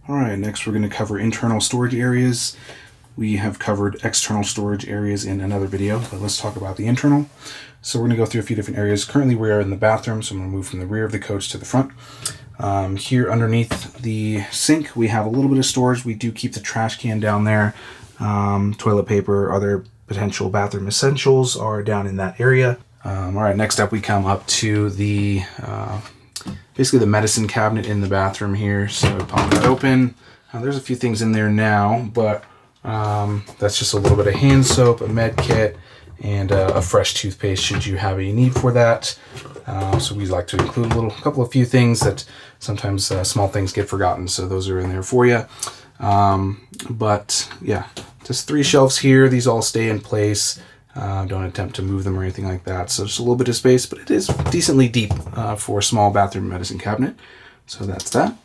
Alright, next we're going to cover internal storage areas. We have covered external storage areas in another video, but let's talk about the internal. So we're going to go through a few different areas. Currently we are in the bathroom, so I'm going to move from the rear of the coach to the front. Here underneath the sink we have a little bit of storage. We do keep the trash can down there. Toilet paper, other potential bathroom essentials are down in that area. Alright, next up we come up to the basically the medicine cabinet in the bathroom here. So pop that open. There's a few things in there now, but that's just a little bit of hand soap, a med kit, and a fresh toothpaste should you have a need for that. So we like to include a couple of few things that sometimes small things get forgotten, so those are in there for you. But yeah, just 3 shelves here. These all stay in place. Don't attempt to move them or anything like that. So just a little bit of space, but it is decently deep for a small bathroom medicine cabinet. So that's that.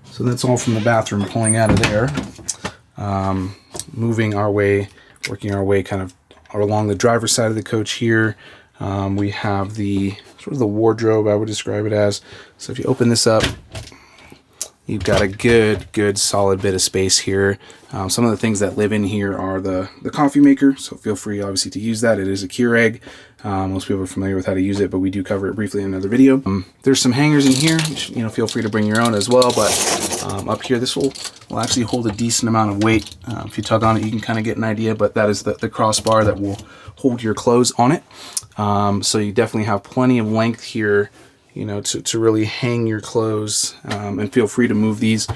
So that's all from the bathroom, pulling out of there. Moving our way, working our way kind of along the driver's side of the coach here. We have the sort of the wardrobe, I would describe it as. So if you open this up, you've got a good solid bit of space here. Some of the things that live in here are the coffee maker, so feel free obviously to use that. It is a Keurig. Most people are familiar with how to use it, but we do cover it briefly in another video. There's some hangers in here. Feel free to bring your own as well, but up here this will actually hold a decent amount of weight. If you tug on it, you can kind of get an idea, but that is the crossbar that will hold your clothes on it. So you definitely have plenty of length here, to really hang your clothes, and feel free to move these,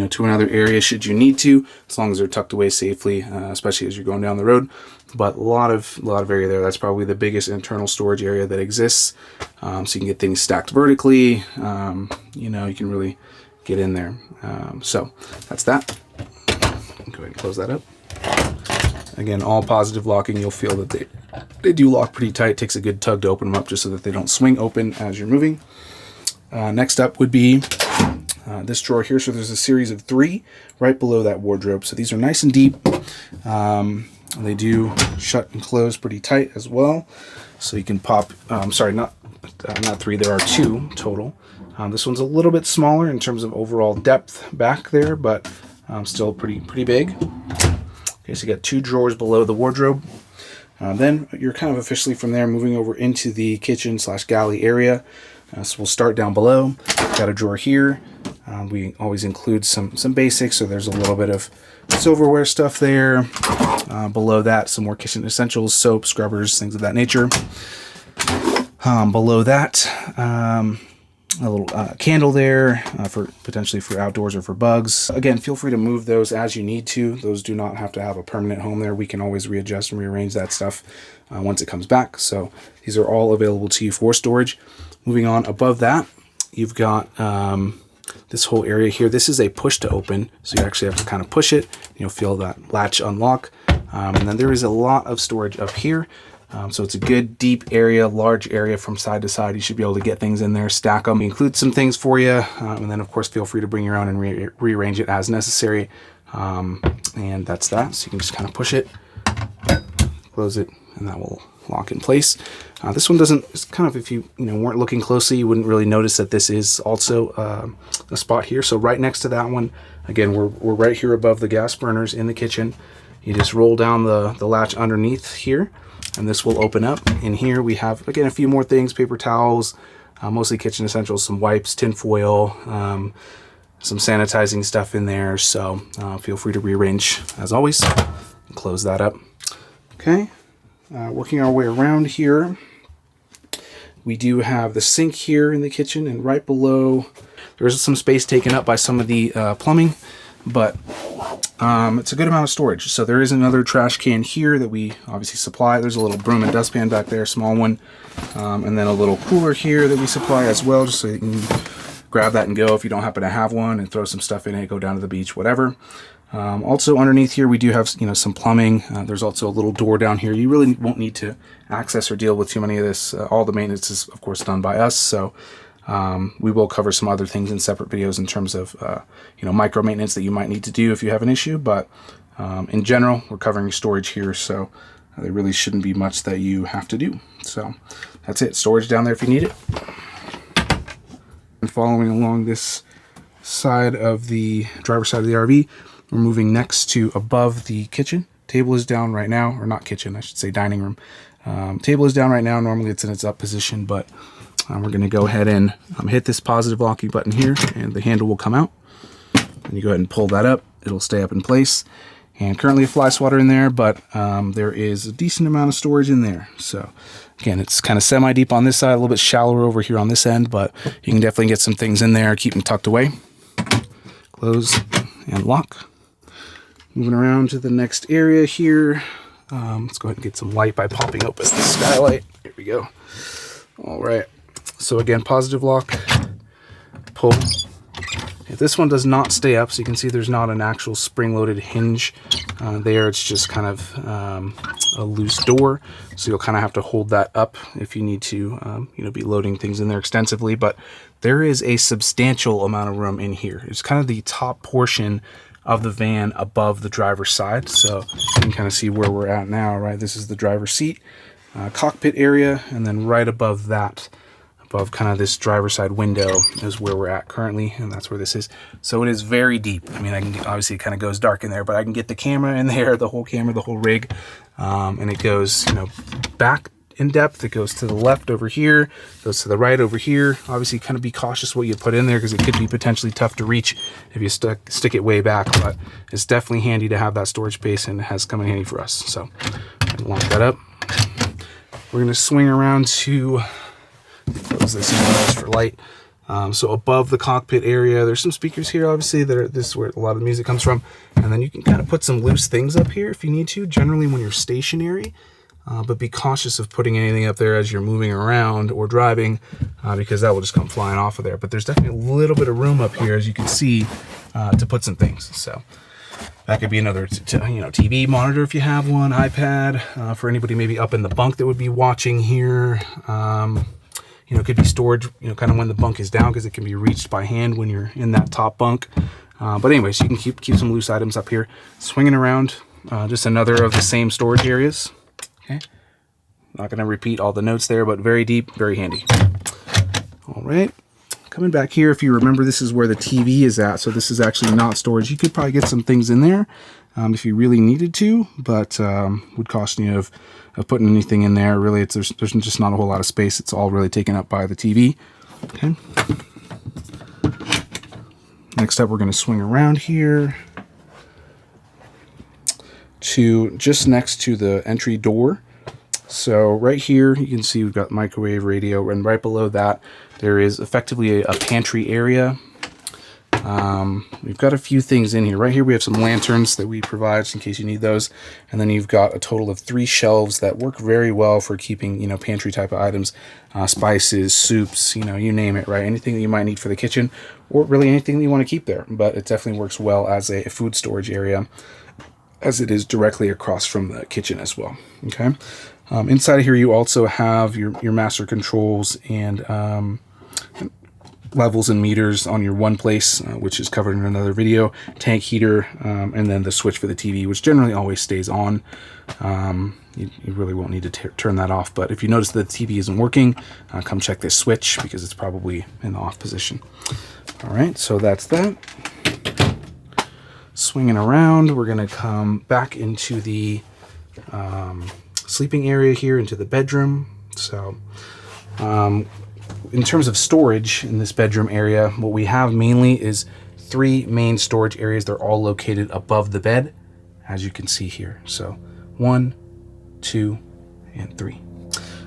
to another area should you need to, as long as they're tucked away safely, especially as you're going down the road. But a lot of area there. That's probably the biggest internal storage area that exists. So you can get things stacked vertically. You can really get in there. So that's that. Go ahead and close that up. Again, all positive locking. You'll feel that they do lock pretty tight. It takes a good tug to open them up just so that they don't swing open as you're moving. Next up would be this drawer here. So there's a series of 3 right below that wardrobe. So these are nice and deep. They do shut and close pretty tight as well. So you can pop, sorry, not 3, there are 2 total. This one's a little bit smaller in terms of overall depth back there, but still pretty big. Okay, so you got 2 drawers below the wardrobe. Then you're kind of officially from there moving over into the kitchen / galley area. So we'll start down below. Got a drawer here. We always include some basics, so there's a little bit of silverware stuff there. Below that, some more kitchen essentials, soap, scrubbers, things of that nature. Below that, a little candle there for potentially for outdoors or for bugs. Again, feel free to move those as you need to. Those do not have to have a permanent home there. We can always readjust and rearrange that stuff once it comes back. So these are all available to you for storage. Moving on, above that, you've got this whole area here. This is a push to open, so you actually have to kind of push it. You'll feel that latch unlock. And then there is a lot of storage up here. So it's a good deep area, large area from side to side. You should be able to get things in there, stack them, include some things for you. And then of course, feel free to bring your own and rearrange it as necessary. And that's that. So you can just kind of push it, close it, and that will lock in place. This one doesn't, it's kind of, if you weren't looking closely, you wouldn't really notice that this is also a spot here. So right next to that one, again, we're right here above the gas burners in the kitchen. You just roll down the latch underneath here, and this will open up. In here we have, again, a few more things: paper towels, mostly kitchen essentials, some wipes, tin foil, some sanitizing stuff in there. So feel free to rearrange as always. Close that up. Okay, working our way around here, we do have the sink here in the kitchen, and right below there's some space taken up by some of the plumbing, but it's a good amount of storage. So there is another trash can here that we obviously supply. There's a little broom and dustpan back there, small one, and then a little cooler here that we supply as well, just so you can grab that and go if you don't happen to have one, and throw some stuff in it, go down to the beach, whatever. Also underneath here we do have some plumbing. There's also a little door down here. You really won't need to access or deal with too many of this. All the maintenance is of course done by us, so we will cover some other things in separate videos in terms of micro maintenance that you might need to do if you have an issue, but in general we're covering storage here, so there really shouldn't be much that you have to do. So that's it. Storage down there if you need it. And following along this side of the driver's side of the RV. We're moving next to above the kitchen. Table is down right now, or not kitchen, I should say dining room. Table is down right now. Normally it's in its up position, but we're going to go ahead and hit this positive locking button here, and the handle will come out. And you go ahead and pull that up. It'll stay up in place. And currently a fly swatter in there, but there is a decent amount of storage in there. So again, it's kind of semi-deep on this side, a little bit shallower over here on this end, but you can definitely get some things in there, keep them tucked away. Close and lock. Moving around to the next area here. Let's go ahead and get some light by popping open the skylight. Here we go. All right. So again, positive lock, pull. If this one does not stay up, so you can see there's not an actual spring-loaded hinge there. It's just kind of a loose door. So you'll kind of have to hold that up if you need to, be loading things in there extensively. But there is a substantial amount of room in here. It's kind of the top portion of the van above the driver's side. So you can kind of see where we're at now, right? This is the driver's seat, cockpit area, and then right above that, above kind of this driver's side window is where we're at currently, and that's where this is. So it is very deep. I mean, obviously it kind of goes dark in there, but I can get the camera in there, the whole camera, the whole rig, and it goes, back in depth. It goes to the left over here, goes to the right over here. Obviously, kind of be cautious what you put in there because it could be potentially tough to reach if you stick it way back, but it's definitely handy to have that storage space, and it has come in handy for us. So lock that up. We're going to swing around to close this for light. So above the cockpit area, there's some speakers here, obviously, this is where a lot of the music comes from. And then you can kind of put some loose things up here if you need to, generally when you're stationary. But be cautious of putting anything up there as you're moving around or driving, because that will just come flying off of there. But there's definitely a little bit of room up here, as you can see, to put some things. So that could be another TV monitor if you have one, iPad, for anybody maybe up in the bunk that would be watching here. It could be storage, kind of when the bunk is down, because it can be reached by hand when you're in that top bunk. But anyways, you can keep some loose items up here. Swinging around, just another of the same storage areas. Okay, not going to repeat all the notes there, but very deep, very handy. All right, coming back here, if you remember, this is where the TV is at, so this is actually not storage. You could probably get some things in there if you really needed to, but would caution you of putting anything in there. Really, there's just not a whole lot of space. It's all really taken up by the TV. Okay. Next up, we're going to swing around here to just next to the entry door. So right here, you can see we've got microwave, radio, and right below that, there is effectively a pantry area. We've got a few things in here. Right here, we have some lanterns that we provide in case you need those. And then you've got a total of 3 shelves that work very well for keeping, pantry type of items, spices, soups, you name it, right? Anything that you might need for the kitchen, or really anything that you want to keep there. But it definitely works well as a food storage area, as it is directly across from the kitchen as well. Okay. Inside of here, you also have your master controls and levels and meters on your one place, which is covered in another video, tank heater, and then the switch for the TV, which generally always stays on. You really won't need to turn that off, but if you notice that the TV isn't working, come check this switch because it's probably in the off position. All right, so that's that. Swinging around, we're going to come back into the sleeping area here, into the bedroom. So in terms of storage in this bedroom area, what we have mainly is 3 main storage areas. They're all located above the bed, as you can see here. So 1, 2, and 3.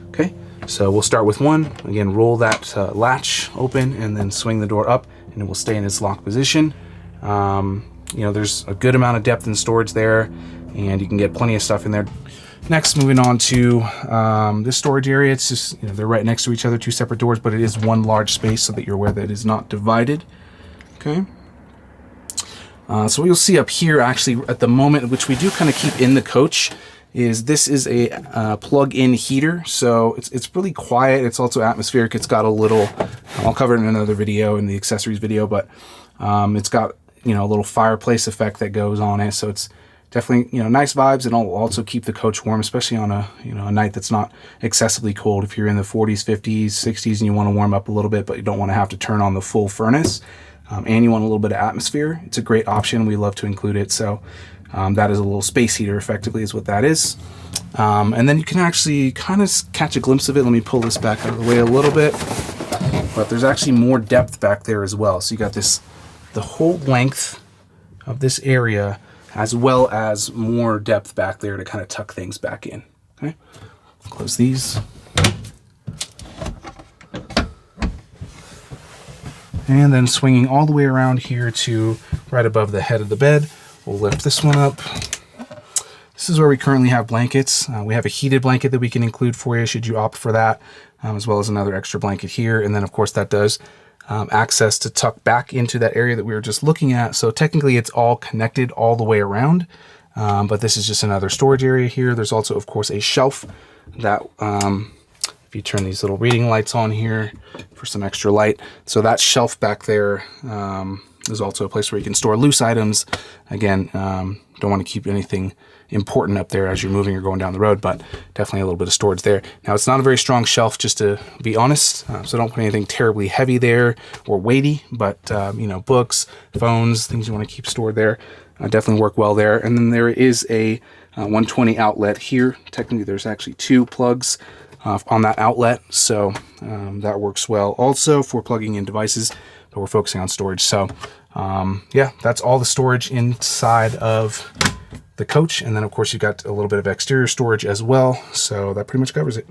Okay, so we'll start with 1. Again, roll that latch open and then swing the door up, and it will stay in its locked position. There's a good amount of depth in storage there, and you can get plenty of stuff in there. Next, moving on to this storage area. It's just, they're right next to each other, 2 separate doors, but it is one large space so that you're aware that it is not divided. Okay. So what you'll see up here, actually, at the moment, which we do kind of keep in the coach, is this is a plug-in heater. So it's really quiet. It's also atmospheric. It's got a little, I'll cover it in another video, in the accessories video, but it's got, a little fireplace effect that goes on it. So it's definitely, nice vibes, and it'll also keep the coach warm, especially on a night that's not excessively cold. If you're in the 40s, 50s, 60s, and you want to warm up a little bit, but you don't want to have to turn on the full furnace, and you want a little bit of atmosphere, it's a great option. We love to include it. So that is a little space heater, effectively, is what that is. And then you can actually kind of catch a glimpse of it. Let me pull this back out of the way a little bit. But there's actually more depth back there as well. So you got this, the whole length of this area, as well as more depth back there to kind of tuck things back in. Okay, close these. And then swinging all the way around here to right above the head of the bed, we'll lift this one up. This is where we currently have blankets. We have a heated blanket that we can include for you should you opt for that, as well as another extra blanket here. And then of course that does access to tuck back into that area that we were just looking at. So technically it's all connected all the way around, but this is just another storage area here. There's also of course a shelf that if you turn these little reading lights on here for some extra light. So that shelf back there is also a place where you can store loose items. Again, don't want to keep anything important up there as you're moving or going down the road, but definitely a little bit of storage there. Now it's not a very strong shelf, just to be honest, so don't put anything terribly heavy there or weighty, but you know, books, phones, things you want to keep stored there definitely work well there. And then there is a 120 outlet here. Technically there's actually 2 plugs on that outlet, so that works well also for plugging in devices, but we're focusing on storage. So yeah, that's all the storage inside of the coach. And then of course you got a little bit of exterior storage as well. So that pretty much covers it.